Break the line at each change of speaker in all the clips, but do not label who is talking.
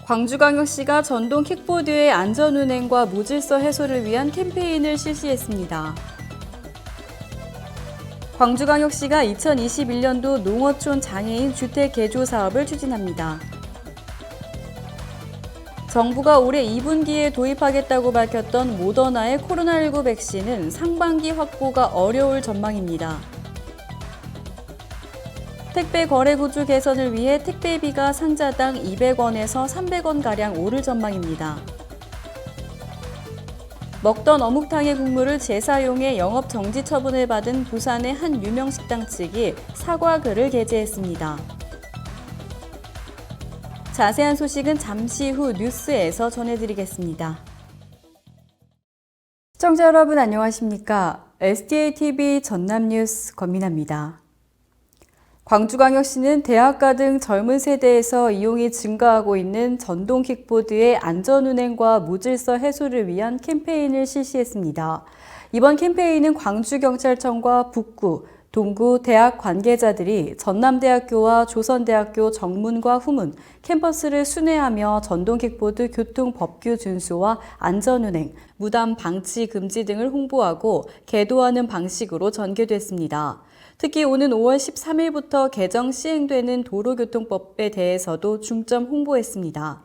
광주광역시가 전동 킥보드의 안전운행과 무질서 해소를 위한 캠페인을 실시했습니다. 광주광역시가 2021년도 농어촌 장애인 주택 개조 사업을 추진합니다. 정부가 올해 2분기에 도입하겠다고 밝혔던 모더나의 코로나19 백신은 상반기 확보가 어려울 전망입니다. 택배 거래 구조 개선을 위해 택배비가 상자당 200원에서 300원가량 오를 전망입니다. 먹던 어묵탕의 국물을 재사용해 영업 정지 처분을 받은 부산의 한 유명 식당 측이 사과글을 게재했습니다. 자세한 소식은 잠시 후 뉴스에서 전해드리겠습니다. 시청자 여러분 안녕하십니까? STATV 전남뉴스 권민아입니다. 광주광역시는 대학가 등 젊은 세대에서 이용이 증가하고 있는 전동 킥보드의 안전운행과 무질서 해소를 위한 캠페인을 실시했습니다. 이번 캠페인은 광주경찰청과 북구, 동구 대학 관계자들이 전남대학교와 조선대학교 정문과 후문, 캠퍼스를 순회하며 전동 킥보드 교통 법규 준수와 안전운행, 무단 방치 금지 등을 홍보하고 계도하는 방식으로 전개됐습니다. 특히 오는 5월 13일부터 개정 시행되는 도로교통법에 대해서도 중점 홍보했습니다.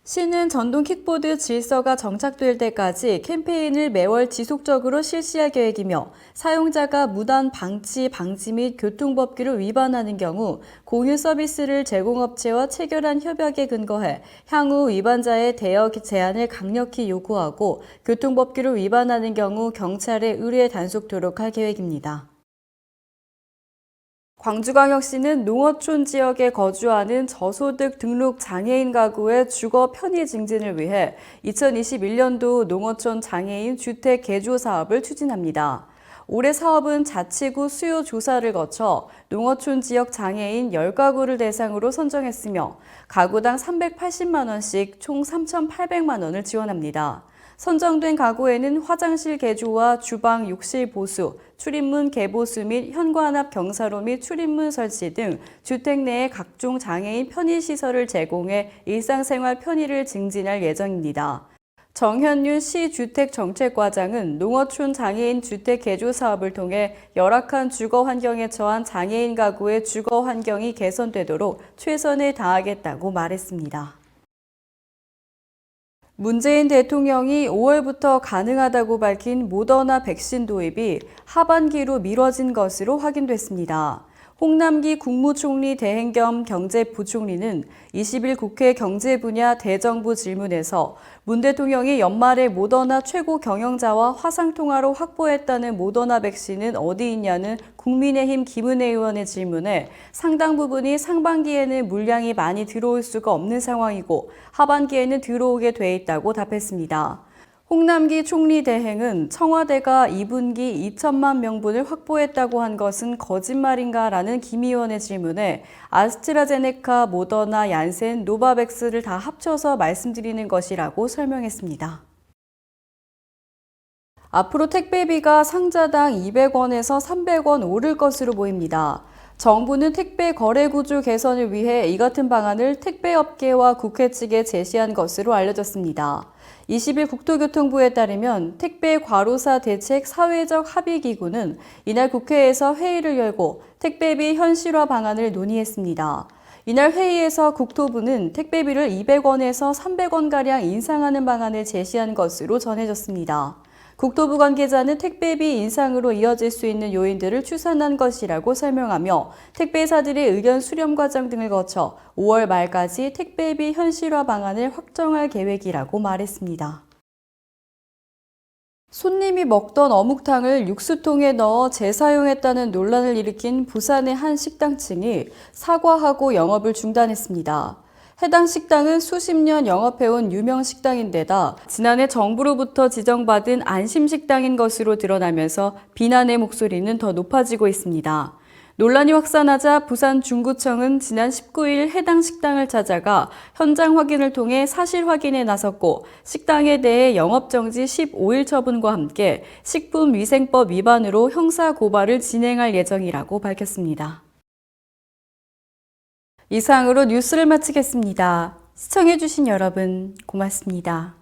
시는 전동 킥보드 질서가 정착될 때까지 캠페인을 매월 지속적으로 실시할 계획이며 사용자가 무단 방치 및 교통법규를 위반하는 경우 공유 서비스를 제공업체와 체결한 협약에 근거해 향후 위반자의 대여 제한을 강력히 요구하고 교통법규를 위반하는 경우 경찰에 의뢰 단속토록 할 계획입니다. 광주광역시는 농어촌 지역에 거주하는 저소득 등록 장애인 가구의 주거 편의 증진을 위해 2021년도 농어촌 장애인 주택 개조 사업을 추진합니다. 올해 사업은 자치구 수요 조사를 거쳐 농어촌 지역 장애인 10가구를 대상으로 선정했으며 가구당 380만 원씩 총 3,800만 원을 지원합니다. 선정된 가구에는 화장실 개조와 주방, 욕실 보수, 출입문 개보수 및 현관앞 경사로 및 출입문 설치 등 주택 내의 각종 장애인 편의시설을 제공해 일상생활 편의를 증진할 예정입니다. 정현윤 시주택정책과장은 농어촌 장애인 주택 개조 사업을 통해 열악한 주거 환경에 처한 장애인 가구의 주거 환경이 개선되도록 최선을 다하겠다고 말했습니다. 문재인 대통령이 5월부터 가능하다고 밝힌 모더나 백신 도입이 하반기로 미뤄진 것으로 확인됐습니다. 홍남기 국무총리 대행 겸 경제부총리는 20일 국회 경제분야 대정부 질문에서 문 대통령이 연말에 모더나 최고 경영자와 화상통화로 확보했다는 모더나 백신은 어디 있냐는 국민의힘 김은혜 의원의 질문에 상당 부분이 상반기에는 물량이 많이 들어올 수가 없는 상황이고 하반기에는 들어오게 돼 있다고 답했습니다. 홍남기 총리 대행은 청와대가 2분기 2천만 명분을 확보했다고 한 것은 거짓말인가라는 김 의원의 질문에 아스트라제네카, 모더나, 얀센, 노바백스를 다 합쳐서 말씀드리는 것이라고 설명했습니다. 앞으로 택배비가 상자당 200원에서 300원 오를 것으로 보입니다. 정부는 택배 거래 구조 개선을 위해 이 같은 방안을 택배업계와 국회 측에 제시한 것으로 알려졌습니다. 20일 국토교통부에 따르면 택배 과로사 대책 사회적 합의기구는 이날 국회에서 회의를 열고 택배비 현실화 방안을 논의했습니다. 이날 회의에서 국토부는 택배비를 200원에서 300원가량 인상하는 방안을 제시한 것으로 전해졌습니다. 국토부 관계자는 택배비 인상으로 이어질 수 있는 요인들을 추산한 것이라고 설명하며 택배사들의 의견 수렴 과정 등을 거쳐 5월 말까지 택배비 현실화 방안을 확정할 계획이라고 말했습니다. 손님이 먹던 어묵탕을 육수통에 넣어 재사용했다는 논란을 일으킨 부산의 한 식당 층이 사과하고 영업을 중단했습니다. 해당 식당은 수십 년 영업해온 유명 식당인데다 지난해 정부로부터 지정받은 안심식당인 것으로 드러나면서 비난의 목소리는 더 높아지고 있습니다. 논란이 확산하자 부산중구청은 지난 19일 해당 식당을 찾아가 현장 확인을 통해 사실 확인에 나섰고 식당에 대해 영업정지 15일 처분과 함께 식품위생법 위반으로 형사고발을 진행할 예정이라고 밝혔습니다. 이상으로 뉴스를 마치겠습니다. 시청해주신 여러분 고맙습니다.